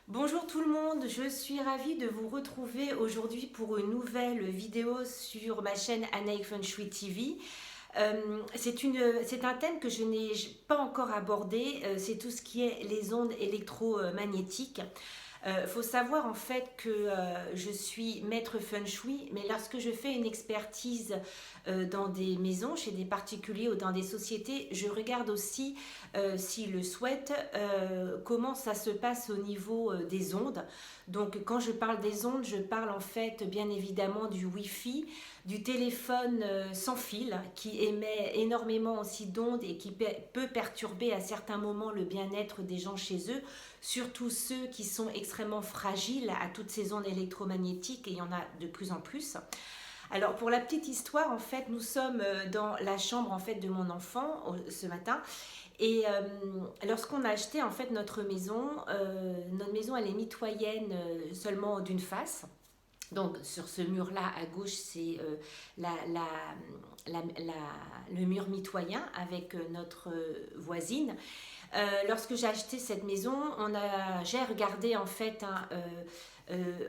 Bonjour tout le monde, je suis ravie de vous retrouver aujourd'hui pour une nouvelle vidéo sur ma chaîne Anaïk Feng Shui TV. C'est un thème que je n'ai pas encore abordé, c'est tout ce qui est les ondes électromagnétiques. Faut savoir en fait que je suis maître feng shui, mais lorsque je fais une expertise dans des maisons, chez des particuliers ou dans des sociétés, je regarde aussi, s'ils le souhaitent, comment ça se passe au niveau des ondes. Donc quand je parle des ondes, je parle en fait bien évidemment du Wi-Fi, du téléphone sans fil qui émet énormément aussi d'ondes et qui peut perturber à certains moments le bien-être des gens chez eux, surtout ceux qui sont extrêmement fragiles à toutes ces ondes électromagnétiques, et il y en a de plus en plus. Alors pour la petite histoire, en fait, nous sommes dans la chambre en fait de mon enfant ce matin. Et lorsqu'on a acheté en fait notre maison elle est mitoyenne seulement d'une face. Donc sur ce mur-là à gauche, c'est le mur mitoyen avec notre voisine. Lorsque j'ai acheté cette maison, j'ai regardé en fait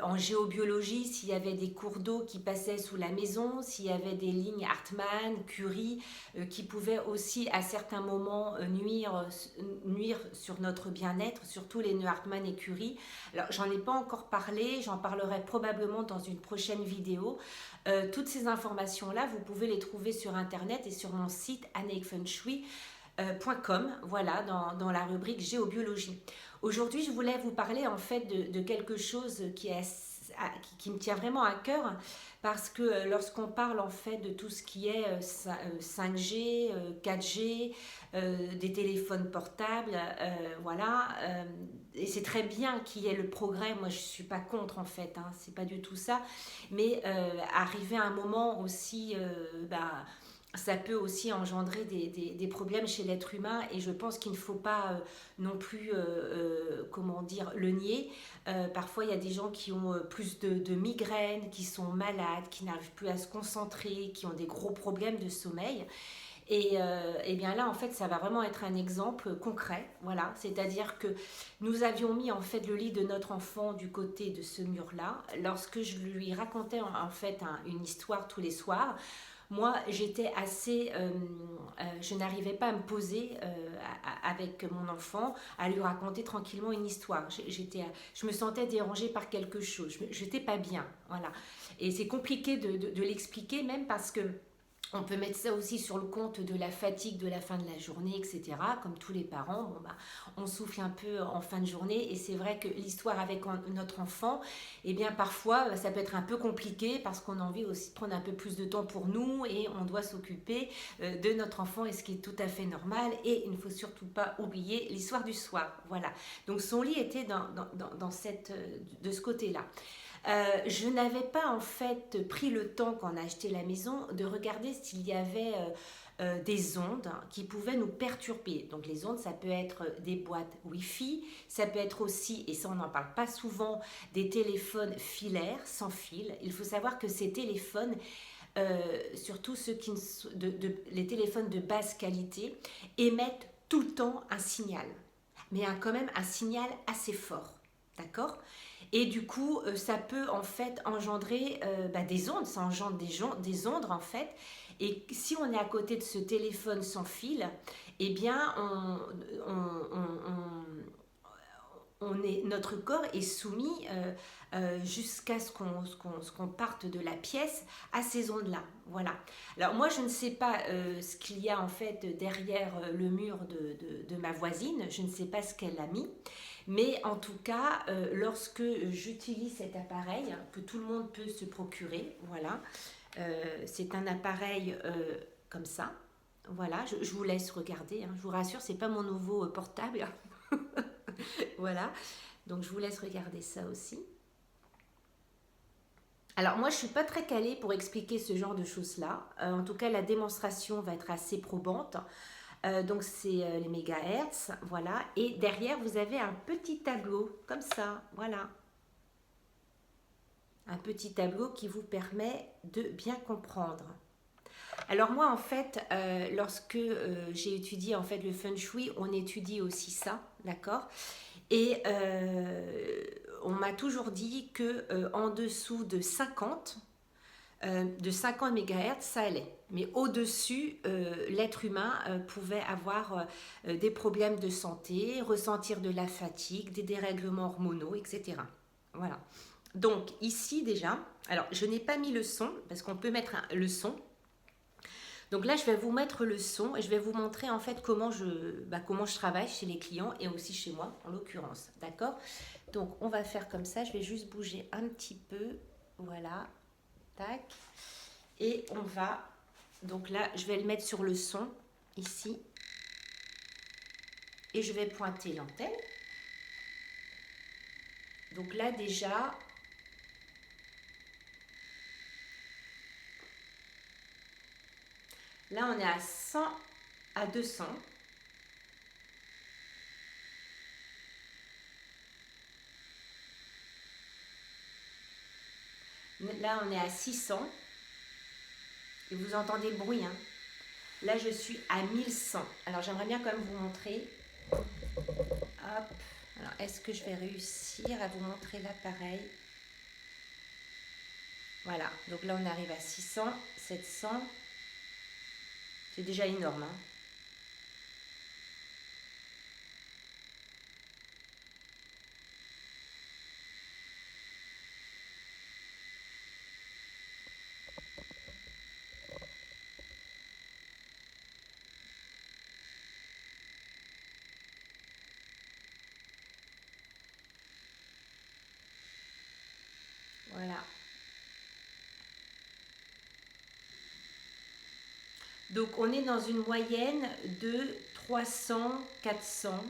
en géobiologie s'il y avait des cours d'eau qui passaient sous la maison, s'il y avait des lignes Hartmann, Curie qui pouvaient aussi à certains moments nuire sur notre bien-être, surtout les nœuds Hartmann et Curie. Alors j'en ai pas encore parlé, j'en parlerai probablement dans une prochaine vidéo. Toutes ces informations-là, vous pouvez les trouver sur internet et sur mon site anaïkfengshui.com, voilà, dans la rubrique géobiologie. Aujourd'hui, je voulais vous parler en fait de quelque chose qui me tient vraiment à cœur, parce que lorsqu'on parle en fait de tout ce qui est 5G, 4G, des téléphones portables, voilà, et c'est très bien qu'il y ait le progrès, moi je ne suis pas contre en fait, hein, c'est pas du tout ça, mais arriver à un moment aussi, ça peut aussi engendrer des problèmes chez l'être humain, et je pense qu'il ne faut pas non plus, comment dire, le nier. Parfois, il y a des gens qui ont plus de migraines, qui sont malades, qui n'arrivent plus à se concentrer, qui ont des gros problèmes de sommeil. Et bien là, en fait, ça va vraiment être un exemple concret, voilà. C'est-à-dire que nous avions mis en fait le lit de notre enfant du côté de ce mur-là. Lorsque je lui racontais en fait une histoire tous les soirs, moi, j'étais assez, je n'arrivais pas à me poser avec mon enfant, à lui raconter tranquillement une histoire. Je me sentais dérangée par quelque chose. Je n'étais pas bien, voilà. Et c'est compliqué de l'expliquer, même parce que on peut mettre ça aussi sur le compte de la fatigue de la fin de la journée, etc. Comme tous les parents, on souffle un peu en fin de journée. Et c'est vrai que l'histoire avec notre enfant, eh bien parfois, ça peut être un peu compliqué parce qu'on a envie aussi de prendre un peu plus de temps pour nous et on doit s'occuper de notre enfant, et ce qui est tout à fait normal. Et il ne faut surtout pas oublier l'histoire du soir. Voilà. Donc son lit était de ce côté-là. Je n'avais pas en fait pris le temps, quand on a acheté la maison, de regarder s'il y avait des ondes qui pouvaient nous perturber. Donc les ondes, ça peut être des boîtes Wi-Fi, ça peut être aussi, et ça on n'en parle pas souvent, des téléphones filaires, sans fil. Il faut savoir que ces téléphones, surtout les téléphones de basse qualité, émettent tout le temps un signal, mais quand même un signal assez fort. D'accord? Et du coup, ça peut en fait engendrer des ondes, ça engendre des ondes en fait. Et si on est à côté de ce téléphone sans fil, eh bien, notre corps est soumis jusqu'à ce qu'on parte de la pièce à ces ondes-là. Voilà. Alors moi, je ne sais pas ce qu'il y a en fait derrière le mur de ma voisine. Je ne sais pas ce qu'elle a mis. Mais en tout cas, lorsque j'utilise cet appareil que tout le monde peut se procurer, voilà, c'est un appareil comme ça. Voilà, je vous laisse regarder, hein. Je vous rassure, c'est pas mon nouveau portable. Voilà, donc je vous laisse regarder ça aussi. Alors moi, je suis pas très calée pour expliquer ce genre de choses-là. En tout cas, la démonstration va être assez probante. Donc c'est les mégahertz, voilà. Et derrière, vous avez un petit tableau, comme ça, voilà. Un petit tableau qui vous permet de bien comprendre. Alors moi, en fait, lorsque j'ai étudié en fait le feng shui, on étudie aussi ça, d'accord. Et m'a toujours dit que en dessous de 50 MHz, ça allait. Mais au-dessus, l'être humain pouvait avoir des problèmes de santé, ressentir de la fatigue, des dérèglements hormonaux, etc. Voilà. Donc ici déjà, alors je n'ai pas mis le son, parce qu'on peut mettre le son. Donc là, je vais vous mettre le son et je vais vous montrer en fait comment je travaille chez les clients et aussi chez moi en l'occurrence. D'accord? Donc on va faire comme ça, je vais juste bouger un petit peu. Voilà. Tac. Et on va, donc là, je vais le mettre sur le son, ici. Et je vais pointer l'antenne. Donc là, déjà, là, on est à 100 à 200. Là, on est à 600. Et vous entendez le bruit, hein. Là, je suis à 1100. Alors, j'aimerais bien quand même vous montrer. Hop. Alors, est-ce que je vais réussir à vous montrer l'appareil? Voilà. Donc là, on arrive à 600, 700. C'est déjà énorme, hein. Voilà. Donc, on est dans une moyenne de 300, 400.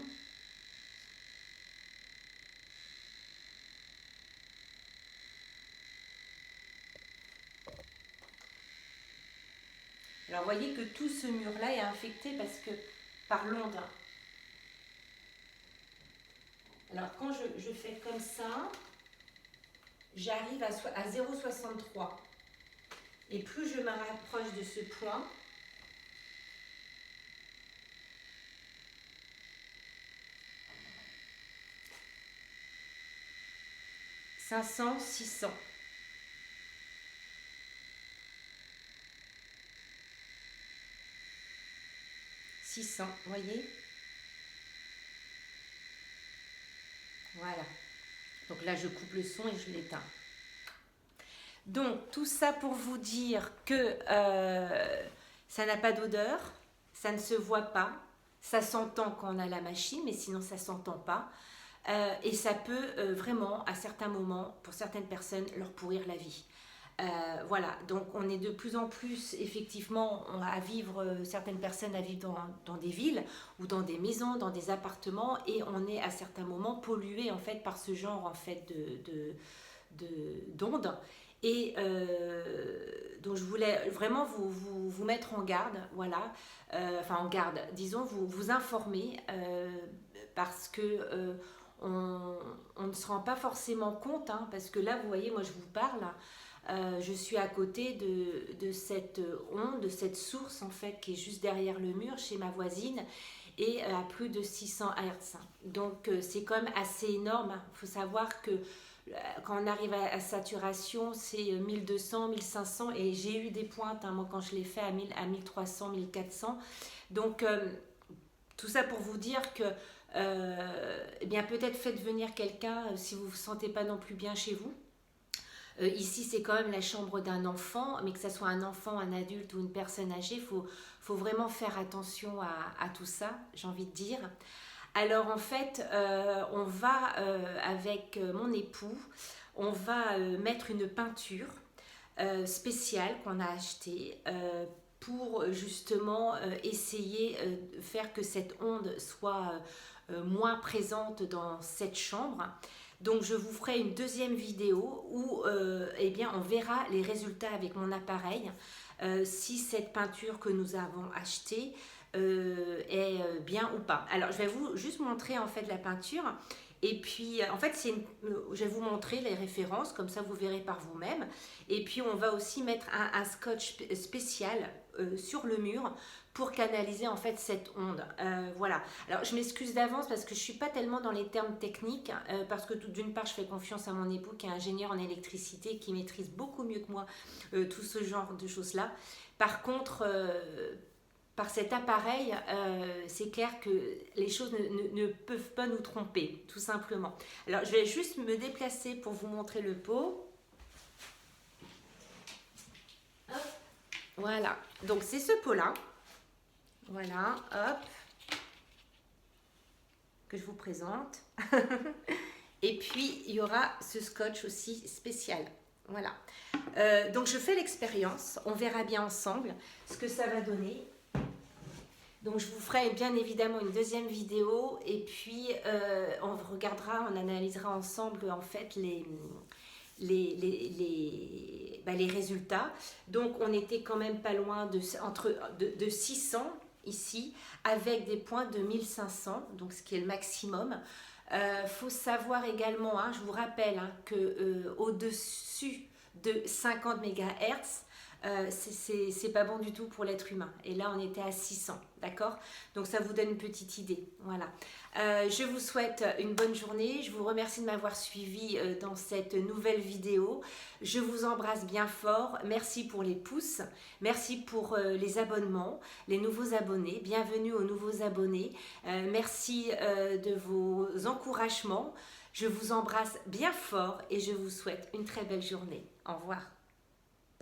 Alors, vous voyez que tout ce mur-là est infecté parce que par l'onde. Alors, quand je fais comme ça, j'arrive à 0,63. Et plus je me rapproche de ce point, « 500, 600. » 600, vous voyez? Voilà. Donc là, je coupe le son et je l'éteins. Donc, tout ça pour vous dire que ça n'a pas d'odeur, ça ne se voit pas, ça s'entend quand on a la machine, mais sinon ça ne s'entend pas. Et ça peut vraiment, à certains moments, pour certaines personnes, leur pourrir la vie. Voilà, donc on est de plus en plus effectivement à vivre, certaines personnes à vivre dans des villes ou dans des maisons, dans des appartements, et on est à certains moments pollué en fait par ce genre en fait d'ondes. Et donc je voulais vraiment vous mettre en garde, voilà, enfin en garde, disons, vous informer parce que on ne se rend pas forcément compte, hein, parce que là, vous voyez, moi je vous parle, je suis à côté de cette onde, de cette source en fait qui est juste derrière le mur chez ma voisine et à plus de 600 Hz. Donc c'est quand même assez énorme. Il faut savoir que quand on arrive à saturation, c'est 1200, 1500 et j'ai eu des pointes, hein, moi quand je l'ai fait à 1300, 1400. Donc tout ça pour vous dire que eh bien peut-être faites venir quelqu'un si vous ne vous sentez pas non plus bien chez vous. Ici, c'est quand même la chambre d'un enfant, mais que ce soit un enfant, un adulte ou une personne âgée, faut vraiment faire attention à tout ça, j'ai envie de dire. Alors en fait, on va, avec mon époux, on va mettre une peinture spéciale qu'on a achetée pour justement essayer de faire que cette onde soit moins présente dans cette chambre. Donc je vous ferai une deuxième vidéo où eh bien, on verra les résultats avec mon appareil, si cette peinture que nous avons achetée est bien ou pas. Alors je vais vous juste montrer en fait la peinture et puis en fait je vais vous montrer les références, comme ça vous verrez par vous-même. Et puis on va aussi mettre un scotch spécial sur le mur pour canaliser en fait cette onde. Voilà. Alors je m'excuse d'avance parce que je ne suis pas tellement dans les termes techniques, parce que d'une part je fais confiance à mon époux qui est ingénieur en électricité, qui maîtrise beaucoup mieux que moi tout ce genre de choses-là. Par contre, par cet appareil, c'est clair que les choses ne peuvent pas nous tromper, tout simplement. Alors je vais juste me déplacer pour vous montrer le pot. Voilà, donc c'est ce pot-là. Voilà, hop, que je vous présente. Et puis, il y aura ce scotch aussi spécial. Voilà. Donc, je fais l'expérience. On verra bien ensemble ce que ça va donner. Donc, je vous ferai bien évidemment une deuxième vidéo. Et puis, on regardera, on analysera ensemble, en fait, les résultats. Donc, on était quand même pas loin de 600 ici, avec des points de 1500, donc ce qui est le maximum. Faut savoir également, hein, je vous rappelle que au-dessus de 50 MHz, c'est pas bon du tout pour l'être humain. Et là, on était à 600, d'accord? Donc, ça vous donne une petite idée. Voilà. Je vous souhaite une bonne journée. Je vous remercie de m'avoir suivi dans cette nouvelle vidéo. Je vous embrasse bien fort. Merci pour les pouces. Merci pour les abonnements, les nouveaux abonnés. Bienvenue aux nouveaux abonnés. Merci de vos encouragements. Je vous embrasse bien fort et je vous souhaite une très belle journée. Au revoir.